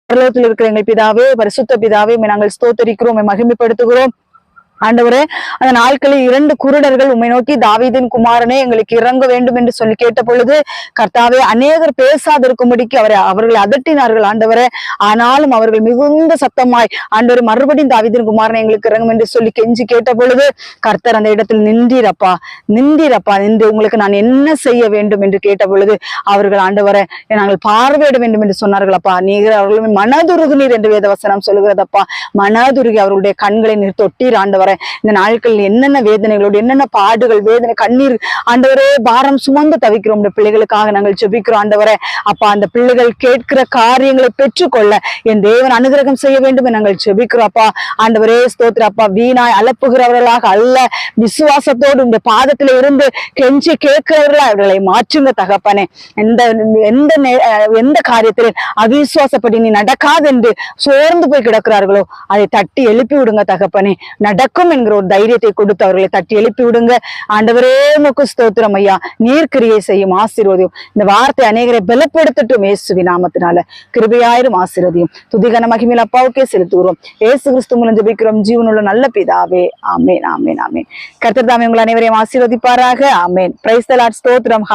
பரலோகத்தில் இருக்கிற எங்கள் பிதாவே, பரிசுத்த பிதாவே, நாங்கள் ஸ்தோத்தரிக்கிறோம், மகிமைப்படுத்துகிறோம். ஆண்டவரே, அந்த நாட்களில் 2 குருடர்கள் உம்மை நோக்கி, தாவீதின் குமாரனே எங்களுக்கு இறங்க வேண்டும் என்று சொல்லி கேட்ட பொழுது, கர்த்தாவே, அநேகர் பேசாதிருக்கும்படிக்கு அவர்களை அதட்டினார்கள் ஆண்டவரே. ஆனாலும் அவர்கள் மிகுந்த சத்தமாய், ஆண்டவரே, மறுபடியும் தாவீதின் குமாரனை எங்களுக்கு இறங்கும் என்று சொல்லி கெஞ்சி கேட்ட பொழுது, கர்த்தர் அந்த இடத்தில் நின்றீரப்பா, நின்று உங்களுக்கு நான் என்ன செய்ய வேண்டும் என்று கேட்ட பொழுது, அவர்கள் ஆண்டவரே நாங்கள் பார்வையிட வேண்டும் என்று சொன்னார்கள் அப்பா. நீர் அவர்கள் மனதுருகுநீர் என்று வேதவசனம் சொல்லுகிறதப்பா. மனதுருகி அவர்களுடைய கண்களை நீர் தொட்டீர் ஆண்டவரே. இந்த நாட்களில் என்னென்ன வேதனைகளோடு, என்னென்ன பாடுகள், வேதனை, கண்ணீர் ஆண்டவரே, பாரம் சுமந்து தவிக்கிறோம். இந்த பிள்ளைகளுக்காக நாங்கள் ஜெபிக்கிறோம் ஆண்டவரே. அப்பா, அந்த பிள்ளைகள் கேட்கிற காரியங்களை பெற்றுக்கொள்ள என் தேவன் அனுகிரகம் செய்ய வேண்டும் என்று நாங்கள் ஜெபிக்கிறோம் அப்பா. ஆண்டவரே ஸ்தோத்திரம் அப்பா. வீணாய் அலப்புகிறவர்களாக அல்ல, விசுவாசத்தோடு இந்த பாதத்தில இருந்து கெஞ்சி கேட்கிறவர்களா அவர்களை மாற்றுங்க தகப்பனே. எந்த காரியத்திலே அவிசுவாசப்படி நீ நடக்காது என்று சோர்ந்து போய் கிடக்கிறார்களோ அதை தட்டி எழுப்பி விடுங்க தகப்பனே. நடக்கும் என்கிற ஒரு தைரியத்தை கொடுத்து அவர்களை தட்டி எழுப்பி விடுங்க ஆண்டவரே. உமக்கு ஸ்தோத்திரம் ஐயா. நீர்க்கிரியை செய்யும் ஆசீர்வதியும். இந்த வார்த்தை அநேகரை பலப்படுத்தட்டும் இயேசுவின் நாமத்தினால. கிருபையாயிரும் ஆசீர்வதியும். துதிகன மகிமையில் அப்பாவுக்கே செலுத்துகிறோம். இயேசு கிறிஸ்து மூலம் ஜெபிக்கிறோம் ஜீவனுள்ள நல்ல பிதாவே. ஆமேன், ஆமேன், ஆமேன். கர்த்தர் தாமே உங்கள் அனைவரையும் ஆசீர்வதிப்பாராக. ஆமேன். Praise the lord. ஸ்தோத்திரம்.